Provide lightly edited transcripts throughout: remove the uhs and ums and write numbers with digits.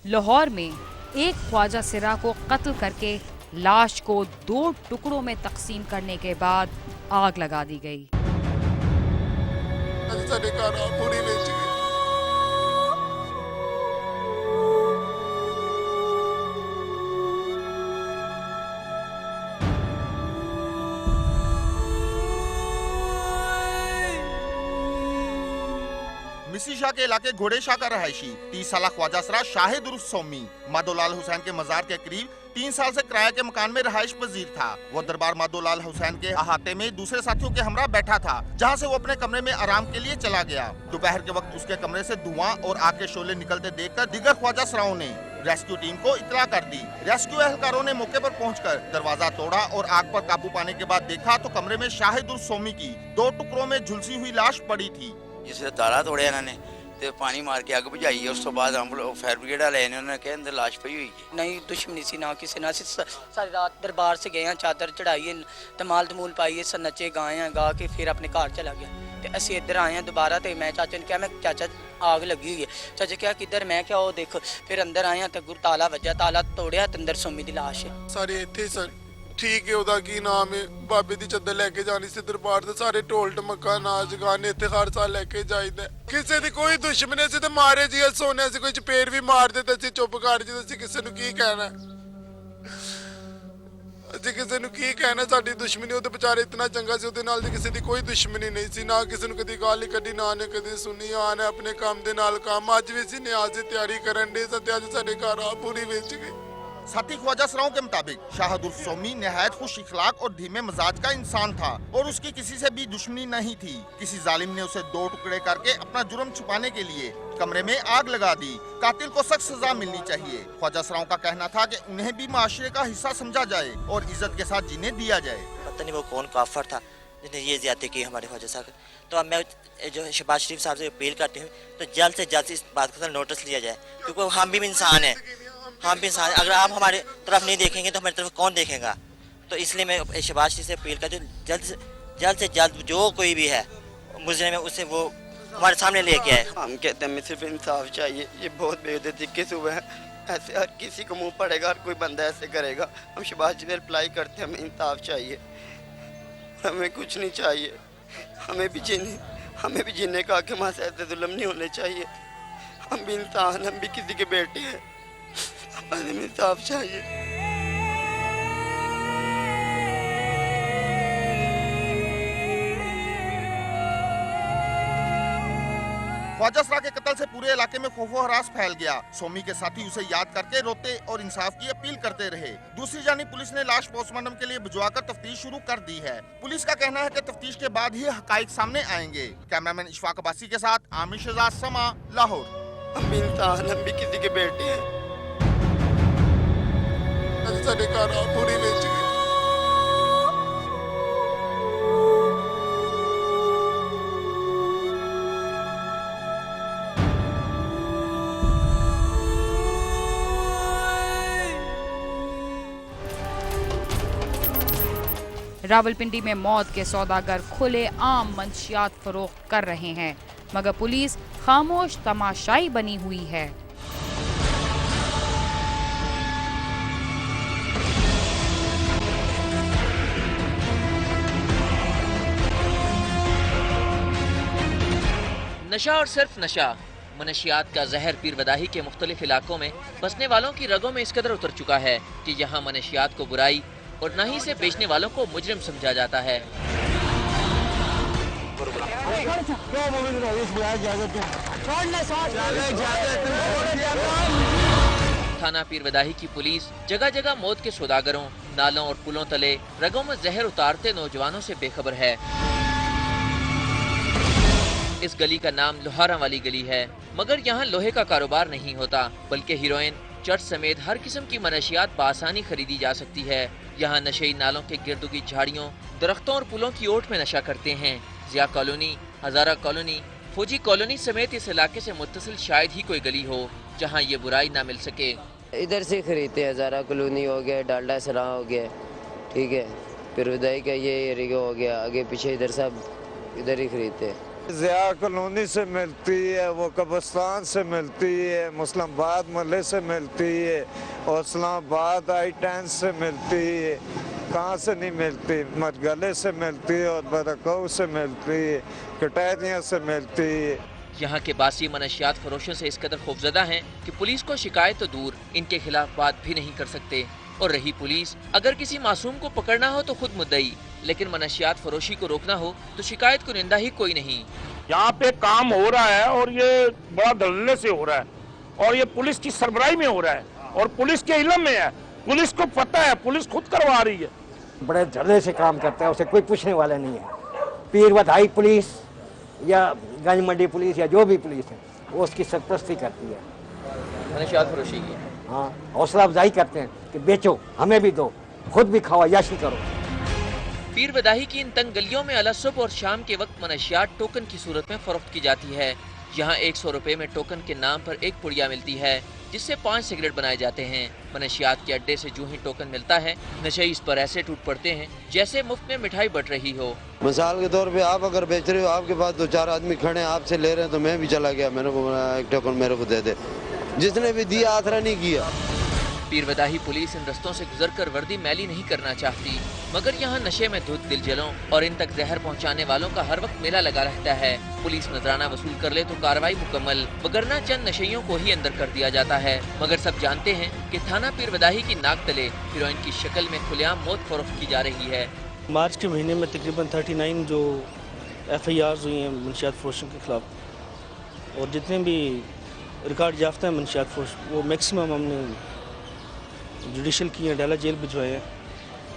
लाहौर में एक ख्वाजा सिरा को कत्ल करके लाश को 2 टुकड़ों में तकसीम करने के बाद आग लगा दी गई। ਸਾਡੇ ਘਰ ਆ ਪੂਰੀ ਵੇਚ ਗਈ। मिसी शाह के इलाके घोड़े शाह का रहायशी 30 साल ख्वाजा सरा शाहिद उर्फ सोमी माधोलाल हुसैन के मजार के करीब 3 साल से किराए के मकान में रहायश पजीर था। वो दरबार माधोलाल हुसैन के अहाते में दूसरे साथियों के हमरा बैठा था, जहां से वो अपने कमरे में आराम के लिए चला गया। दोपहर के वक्त उसके कमरे से धुआं और आग के शोले निकलते देखकर दीगर ख्वाजा सराओं ने रेस्क्यू टीम को इतला कर दी। रेस्क्यू एहलकारों ने मौके पर पहुंचकर दरवाजा तोड़ा और आग पर काबू पाने के बाद देखा तो कमरे में शाहिद उर्फ सोमी की 2 टुकड़ों में झुलसी हुई लाश पड़ी थी। जिसने ताला तोड़े इन्होंने ते पानी मार के अग बुझाई है। उस तो बाद फायर ब्रिगेड वाले उन्होंने कहा अंदर लाश पई हुई है। नहीं दुश्मनी सी ना किसी ना सारी रात दरबार से गए हैं, चादर चढ़ाई है, तमाल तमूल पाई है, नचे गाए हैं, गा के फिर अपने घर चला गया। तो असी इधर आए हैं दोबारा, तो मैं चाचा ने कहा मैं चाचा आग लगी हुई है। चाचा क्या किधर, मैं क्या वो देखो। फिर अंदर आए हैं तो गुर ताला वजह, ताला तोड़िया तो अंदर सोमी की लाश है। सारे इतने सर ठीक है, ਉਹਦਾ ਕੀ ਨਾਮ ਹੈ, ਬਾਬੇ ਦੀ ਚੱਦਰ ਲੈ ਕੇ ਜਾਣੀ ਸੀ ਦਰਬਾਰ ਤੇ ਸਾਰੇ ਢੋਲ ਢਮੱਕਾ ਨਾਚ ਗਾਣੇ ਇੱਥੇ ਹਰ ਸਾਲ ਲੈ ਕੇ ਜਾਈਦਾ। ਕਿਸੇ ਦੀ ਕੋਈ ਦੁਸ਼ਮਣੀ ਸੀ ਤੇ ਮਾਰੇ ਜੀ ਸੋਨੇ ਸੀ, ਕੋਈ ਚਪੇੜ ਵੀ ਮਾਰ ਦਿੱਤਾ ਸੀ, ਚੁੱਪ ਕਰ ਜੀ, ਅਸੀਂ ਕਿਸੇ ਨੂੰ ਕੀ ਕਹਿਣਾ, ਅਸੀਂ ਕਿਸੇ ਨੂੰ ਕੀ ਕਹਿਣਾ। ਸਾਡੀ ਦੁਸ਼ਮਣੀ ਉਹ ਤੇ ਵਿਚਾਰੇ ਇਤਨਾ ਚੰਗਾ ਸੀ, ਉਹਦੇ ਨਾਲ ਦੀ ਕਿਸੇ ਦੀ ਕੋਈ ਦੁਸ਼ਮਣੀ ਨਹੀਂ ਸੀ, ਨਾ ਕਿਸੇ ਨੂੰ ਕਦੀ ਗਾਲੀ ਕੱਢੀ, ਨਾ ਨੇ ਕਦੀ ਸੁਣੀ। ਆਨੇ ਆਪਣੇ ਕੰਮ ਦੇ ਨਾਲ ਕੰਮ, ਅੱਜ ਵੀ ਅਸੀਂ ਨਿਆਜ਼ ਦੀ ਤਿਆਰੀ ਕਰਨ ਦੇ ਸਤੇ ਅੱਜ ਸਾਡੇ ਘਰ ਆ ਪੂਰੀ ਵੇਚ ਗਈ। साथी ख्वाजा सराओं के मुताबिक शाहिद उर्फ सोमी निहायत खुश इखलाक और धीमे मजाज का इंसान था और उसकी किसी से भी दुश्मनी नहीं थी। किसी जालिम ने उसे 2 टुकड़े करके अपना जुर्म छुपाने के लिए कमरे में आग लगा दी। कातिल को सख्त सजा मिलनी चाहिए। ख्वाजा सराओं का कहना था कि उन्हें भी माशरे का हिस्सा समझा जाए और इज्जत के साथ जीने दिया जाए। पता नहीं वो कौन काफर था जिसने ये ज्यादती की हमारे ख्वाजा साहब। तो अब मैं जो शहबाज शरीफ साहब से अपील करती हूँ तो जल्द से जल्द इस बात का नोटिस लिया जाए, क्योंकि हम भी इंसान हैं, हम भी इंसान। अगर आप हमारे तरफ नहीं देखेंगे तो हमारी तरफ कौन देखेगा। तो इसलिए मैं शहबाज शरीफ से अपील करती हूँ जल्द से जल्द जो कोई भी है मुजरिम है उसे वो हमारे सामने लेके आए। हम कहते हैं हमें सिर्फ इंसाफ चाहिए। ये बहुत बेइज्जती के सुबह है, ऐसे हर किसी को मुंह पड़ेगा, हर कोई बंदा ऐसे करेगा। हम शहबाज जी से अप्लाई करते हैं, हमें इंसाफ चाहिए, हमें कुछ नहीं चाहिए। हमें भी जीने का हक, हमारे ऐसे जुल्म नहीं होने चाहिए। हम भी इंसान, हम भी किसी के बेटे हैं, हमें इंसाफ चाहिए। ख्वाजा सरा के कत्ल से पूरे इलाके में खौफो हरास फैल गया। सोमी के साथी उसे याद करके रोते और इंसाफ की अपील करते रहे। दूसरी जानिब पुलिस ने लाश पोस्टमार्टम के लिए भिजवाकर तफ्तीश शुरू कर दी है। पुलिस का कहना है कि तफ्तीश के बाद ही हकाइक सामने आएंगे। कैमरामैन इशफाक अब्बासी के साथ आमिर शहजाद, समा, लाहौर। हम भी इंसान, हम भी किसी के बेटे हैं। साढ़े घर आ पूरी बेच गई। रावलपिंडी में मौत के सौदागर खुले आम मंशियात फरोख्त कर रहे हैं, मगर पुलिस खामोश तमाशाई बनी हुई है। नशा और सिर्फ नशा, मनशियात का जहर पीर बदाही के मुख्तलिफ इलाकों में बसने वालों की रगों में इस कदर उतर चुका है कि यहाँ मनशियात को बुराई और न ही से बेचने वालों को मुजरिम समझा जाता है। थाना पीर बदाही की पुलिस जगह जगह मौत के सौदागरों, नालों और पुलों तले रगों में जहर उतारते नौजवानों से बेखबर है। इस गली का नाम लोहारा वाली गली है, मगर यहाँ लोहे का कारोबार नहीं होता, बल्कि हीरोइन, चर्च समेत हर किस्म की मनशियात बआसानी खरीदी जा सकती है। यहाँ नशेई नालों के गिर्दों की झाड़ियों, दरख्तों और पुलों की ओट में नशा करते हैं। जिया कॉलोनी, हजारा कॉलोनी, फौजी कॉलोनी समेत इस इलाके से मुत्तसिल शायद ही कोई गली हो जहाँ ये बुराई ना मिल सके। इधर से खरीदते हैं, हजारा कॉलोनी हो गया, डालडा सरा हो गया, ठीक है, फिर उदय का ये एरिया हो गया, आगे पीछे इधर सब इधर ही खरीदते हैं। ज़िया कॉलोनी से मिलती है, वो कब्रिस्तान से मिलती है, मुस्लिमाबाद मोहल्ले से मिलती है, और इस्लामाबाद I-10 से मिलती है। कहाँ से नहीं मिलती? मरगले से मिलती है, और बरकऊ से मिलती है, कटैरिया से मिलती है। यहाँ के बासी मनशियात फरोशों से इस कदर खौफजदा हैं कि पुलिस को शिकायत तो दूर, इनके खिलाफ बात भी नहीं कर सकते। और रही पुलिस, अगर किसी मासूम को पकड़ना हो तो खुद मुद्दई, लेकिन मनशियात फरोशी को रोकना हो तो शिकायत कुनिंदा ही कोई नहीं। यहाँ पे काम हो रहा है और ये बड़ा धड़ल्ले से हो रहा है, और ये पुलिस की सरबराही में हो रहा है, और पुलिस के इल्म में है, पुलिस को पता है, पुलिस खुद करवा रही है। बड़े धड़ल्ले से काम करता है, उसे कोई पूछने वाला नहीं है। पीर बधाई पुलिस या गंज मंडी पुलिस या जो भी पुलिस है, वो उसकी सरपरस्ती करती है, मनशियात फरोशी की। हाँ, हौसला अफजाई करते हैं कि बेचो, हमें भी दो, खुद भी खाओ, याशी करो। पीर बदाही की इन तंग गलियों में अल सुबह और शाम के वक्त मनशियात टोकन की सूरत में फरोख्त की जाती है। यहाँ 100 रुपए में टोकन के नाम पर एक पुड़िया मिलती है, जिससे 5 सिगरेट बनाए जाते हैं। मनशियात के अड्डे से जो ही टोकन मिलता है, नशे इस पर ऐसे टूट पड़ते हैं जैसे मुफ्त में मिठाई बट रही हो। मिसाल के तौर पे आप अगर बेच रहे हो, आपके पास 2-4 आदमी खड़े हैं, आपसे ले रहे हैं, तो मैं भी चला गया, मैंने को एक टोकन मेरे को दे दे, जिसने भी दिया आसरा नहीं किया। पीर बदाही पुलिस इन रस्तों से गुजरकर वर्दी मैली नहीं करना चाहती, मगर यहाँ नशे में धुत दिलजलों और इन तक जहर पहुँचाने वालों का हर वक्त मेला लगा रहता है। पुलिस नजराना वसूल कर ले तो कार्रवाई मुकम्मल, वगरना चंद नशेइयों को ही अंदर कर दिया जाता है। मगर सब जानते हैं कि थाना पीर बदाही की नाक तले हीरोइन की शक्ल में खुलेआम मौत फरोख्त की जा रही है। मार्च के महीने में तकरीबन 39 जो FIRs हुई हैं मनशियात फरोशों के खिलाफ, और जितने भी रिकॉर्ड याफ्ता है मनशियात फरोश, वो मैक्सिमम हमने जुडिशल किए हैं, डाला जेल भिजवाए हैं,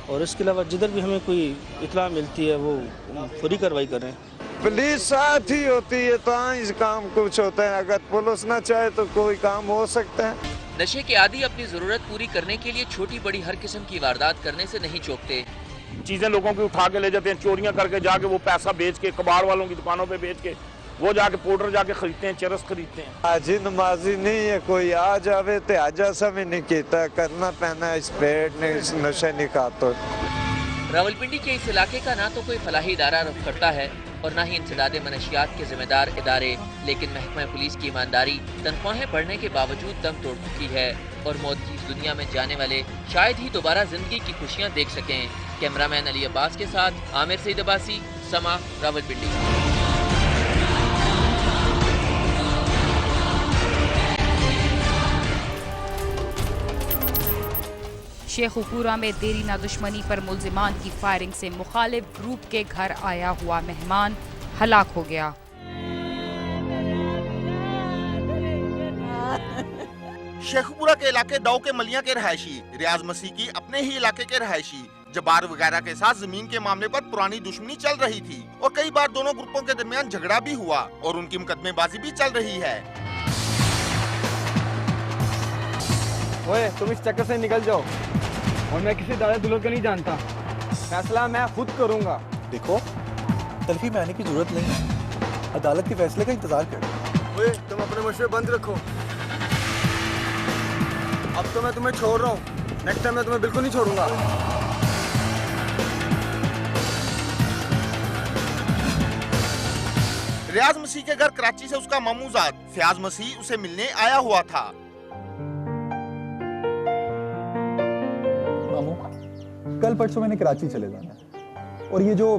और इसके अलावा जिधर भी हमें कोई इतला मिलती है वो पूरी कार्रवाई कर रहे हैं। पुलिस साथ ही होती है तो इस काम कुछ होता है, अगर पुलिस ना चाहे तो कोई काम हो सकता है। नशे के आदी अपनी जरूरत पूरी करने के लिए छोटी बड़ी हर किस्म की वारदात करने से नहीं चूकते। चीजें लोगों की उठा के ले जाते हैं, चोरियां करके जाके वो पैसा बेच के कबाड़ वालों की दुकानों पे बेच के वो जाके पाउडर जाके खरीदते हैं, चरस खरीदते हैं। हाजी नमाजी नहीं है, कोई आ जावे तो आजा सा भी नहीं कहता, करना पैना इस पेट ने इस नशे नहीं खाता। रावलपिंडी के इस इलाके का ना तो कोई फलाही इदारा रुख करता है और ना ही इंसदादे मनशियात के जिम्मेदार इदारे, लेकिन महकमा पुलिस की ईमानदारी तनख्वाहें बढ़ने के बावजूद दम तोड़ चुकी है और मौत की इस दुनिया में जाने वाले शायद ही दोबारा जिंदगी की खुशियां देख सकें। कैमरामैन अली अब्बास के साथ आमिर सईद अब्बासी, समा, रावलपिंडी। शेखुपुरा में देरी ना दुश्मनी पर मुल्जिमान की फायरिंग से मुखालिफ ग्रुप के घर आया हुआ मेहमान हलाक हो गया। शेखुपुरा के इलाके दाऊ के मलिया के रहायशी रियाज मसीह की अपने ही इलाके के रहायशी जबार वगैरह के साथ जमीन के मामले पर पुरानी दुश्मनी चल रही थी और कई बार दोनों ग्रुपों के दरमियान झगड़ा भी हुआ और उनकी मुकदमेबाजी भी चल रही है। ओए, तुम इस चक्कर से निकल जाओ, और मैं किसी दादा दुल्हन को नहीं जानता, फैसला मैं खुद करूंगा। देखो, तलफी में आने की जरूरत नहीं है, अदालत के फैसले का इंतजार करो। ओए, तुम अपने मशवरे बंद रखो, अब तो मैं तुम्हें छोड़ रहा हूँ, नेक्स्ट टाइम मैं तुम्हें बिल्कुल नहीं छोड़ूंगा। रियाज मसीह के घर कराची से उसका मामूजाद फयाज मसीह उसे मिलने आया हुआ था। मामू, कल परसों मैंने कराची चले जाना है, और ये जो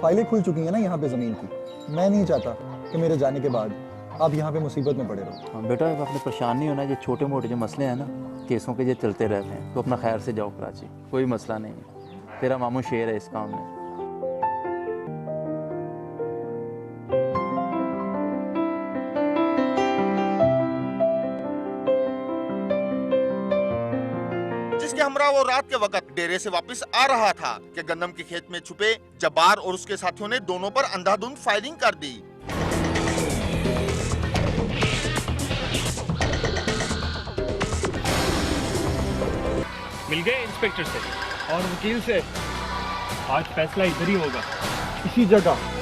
फाइलें खुल चुकी हैं ना यहाँ पे ज़मीन की, मैं नहीं चाहता कि मेरे जाने के बाद आप यहाँ पे मुसीबत में पड़े रहो। हाँ बेटा, अपने परेशान नहीं होना, जो छोटे मोटे जो मसले हैं ना, केसों के जो चलते रहते हैं, तो अपना खैर से जाओ कराची, कोई मसला नहीं है, तेरा मामू शेर है इस काम में। जिसके हमरा वो रात के वक्त डेरे से वापस आ रहा था कि गंदम के खेत में छुपे जब्बार और उसके साथियों ने दोनों पर अंधाधुंध फायरिंग कर दी। मिल गए इंस्पेक्टर से और वकील से, आज फैसला इधर ही होगा, इसी जगह।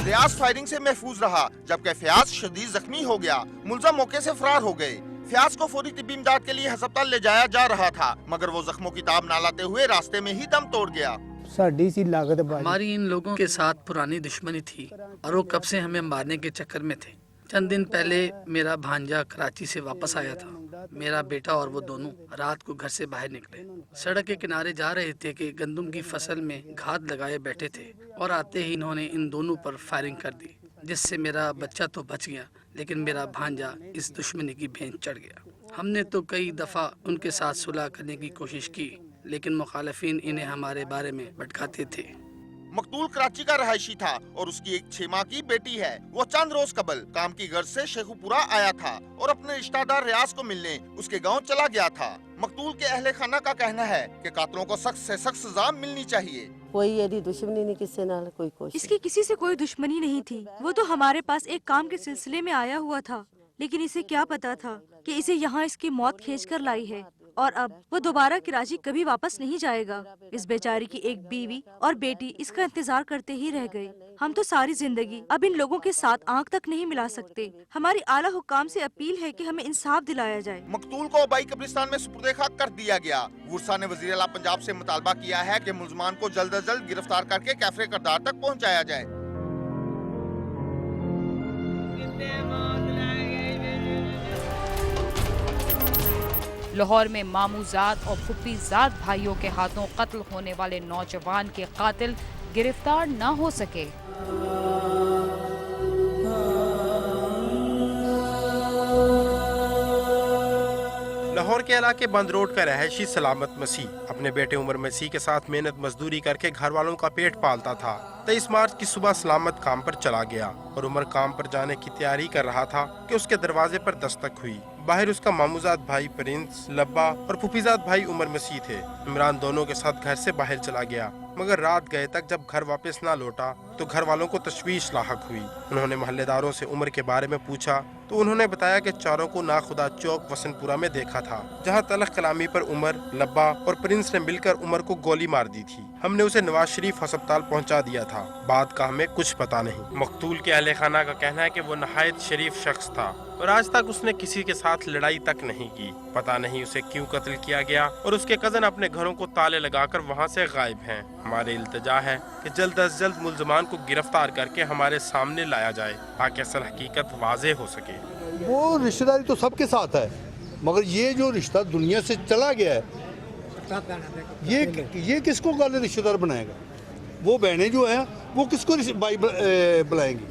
रियाज फायरिंग से महफूज रहा जबकि फयाज शदीद जख्मी हो गया। मुलजम मौके से फरार हो गए। फयाज को फौरी तिब्बी इमदाद के लिए अस्पताल ले जाया जा रहा था, मगर वो जख्मों की ताब ना लाते हुए रास्ते में ही दम तोड़ गया। हमारी इन लोगों के साथ पुरानी दुश्मनी थी और वो कब से हमें मारने के चक्कर में थे। चंद दिन पहले मेरा भांजा कराची से वापस आया था। मेरा बेटा और वो दोनों रात को घर से बाहर निकले, सड़क के किनारे जा रहे थे कि गंदम की फसल में घात लगाए बैठे थे और आते ही इन्होंने इन दोनों पर फायरिंग कर दी, जिससे मेरा बच्चा तो बच गया लेकिन मेरा भांजा इस दुश्मनी की भेंट चढ़ गया। हमने तो कई दफ़ा उनके साथ सुलह करने की कोशिश की, लेकिन मुखालिफिन इन्हें हमारे बारे में भटकाते थे। मकतूल कराची का रहायशी था और उसकी एक 6 माह की बेटी है। वो चंद रोज कबल काम की गर्ज से शेखुपुरा आया था और अपने रिश्तेदार रियाज को मिलने उसके गांव चला गया था। मकतूल के अहले खाना का कहना है कि कातलों को सख्त से सख्त सजा मिलनी चाहिए। कोई यदि दुश्मनी नहीं किसी नाल कोई कोशिश, इसकी किसी से कोई दुश्मनी नहीं थी। वो तो हमारे पास एक काम के सिलसिले में आया हुआ था, लेकिन इसे क्या पता था कि इसे यहाँ इसकी मौत खींच कर लाई है और अब वो दोबारा कराची कभी वापस नहीं जाएगा। इस बेचारी की एक बीवी और बेटी इसका इंतजार करते ही रह गए। हम तो सारी जिंदगी अब इन लोगों के साथ आंख तक नहीं मिला सकते। हमारी आला हुकाम से अपील है कि हमें इंसाफ दिलाया जाए। मकतूल को अबाई कब्रिस्तान में सुपुर्द खाक कर दिया गया। वुरसा ने वज़ीर आला पंजाब से मुतालबा किया है कि मुल्ज़मान को जल्द अज जल्द गिरफ्तार करके कैफरे करदार तक पहुँचाया जाए। लाहौर में मामूजात और फुप्पीजात भाइयों के हाथों कत्ल होने वाले नौजवान के कातिल गिरफ्तार न हो सके। लाहौर के इलाके बंद रोड का रहायशी सलामत मसीह अपने बेटे उमर मसीह के साथ मेहनत मजदूरी करके घर वालों का पेट पालता था। 23 मार्च की सुबह सलामत काम पर चला गया और उमर काम पर जाने की तैयारी कर रहा था कि उसके दरवाजे पर दस्तक हुई। बाहर उसका मामूजात भाई प्रिंस, लब्बा और फुफीजात भाई उमर मसीह थे। इमरान दोनों के साथ घर से बाहर चला गया, मगर रात गए तक जब घर वापस ना लौटा तो घर वालों को तशवीश लाहक हुई। उन्होंने मोहल्लेदारों से उमर के बारे में पूछा तो उन्होंने बताया कि चारों को नाखुदा चौक वसनपुरा में देखा था, जहां तलख कलामी पर उमर, लब्बा और प्रिंस ने मिलकर उमर को गोली मार दी थी। हमने उसे नवाज शरीफ अस्पताल पहुंचा दिया था, बाद का हमें कुछ पता नहीं। मकतूल के अहले खाना का कहना है कि वो नहायत शरीफ शख्स था और आज तक उसने किसी के साथ लड़ाई तक नहीं की। पता नहीं उसे क्यों कत्ल किया गया और उसके कजन अपने घरों को ताले लगाकर वहाँ से गायब हैं। हमारी इल्तिजा है कि जल्द अज जल्द मुल्ज़मान को गिरफ्तार करके हमारे सामने लाया जाए ताकि असल हकीकत वाज़ेह हो सके। वो रिश्तेदारी तो सबके साथ है, मगर ये जो रिश्ता दुनिया से चला गया है, ये किसको गाले रिश्तेदार बनाएगा? वो बहनें जो हैं वो किसको भाई बुलाएंगी?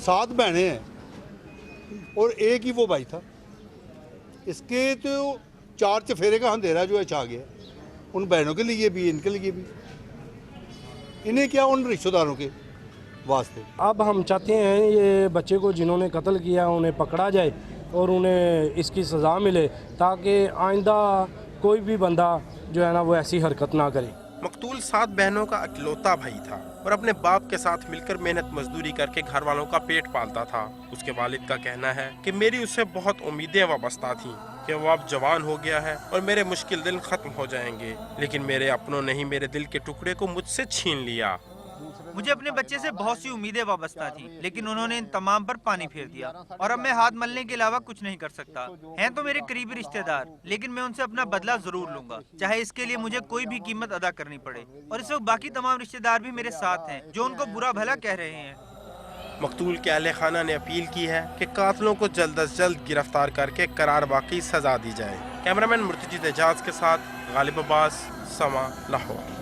7 बहनें हैं और एक ही वो भाई था। इसके तो 4 चफेरे का अंधेरा जो है छा गया, उन बहनों के लिए भी, इनके लिए भी। इन्हें क्या उन रिश्तेदारों के वास्ते। अब हम चाहते हैं ये बच्चे को जिन्होंने कत्ल किया उन्हें पकड़ा जाए और उन्हें इसकी सज़ा मिले ताकि आइंदा कोई भी बंदा जो है ना वो ऐसी हरकत ना करे। मकतूल 7 बहनों का इकलौता भाई था और अपने बाप के साथ मिलकर मेहनत मजदूरी करके घर वालों का पेट पालता था। उसके वालिद का कहना है कि मेरी उससे बहुत उम्मीदें वाबस्ता थीं कि वो अब जवान हो गया है और मेरे मुश्किल दिन खत्म हो जाएंगे, लेकिन मेरे अपनों ने ही मेरे दिल के टुकड़े को मुझसे छीन लिया। मुझे अपने बच्चे से बहुत सी उम्मीदें वाबस्ता थी, लेकिन उन्होंने इन तमाम पर पानी फेर दिया और अब मैं हाथ मलने के अलावा कुछ नहीं कर सकता। हैं तो मेरे करीबी रिश्तेदार, लेकिन मैं उनसे अपना बदला जरूर लूंगा, चाहे इसके लिए मुझे कोई भी कीमत अदा करनी पड़े। और इस वक्त बाकी तमाम रिश्तेदार भी मेरे साथ हैं जो उनको बुरा भला कह रहे हैं। मकतूल के अहले खाना ने अपील की है कि कातलों को जल्द अज जल्द गिरफ्तार करके करार वाकई सजा दी जाए। कैमरामैन मुर्तजिद एजाज के साथ गालिब अब्बास, समा, लाहौर।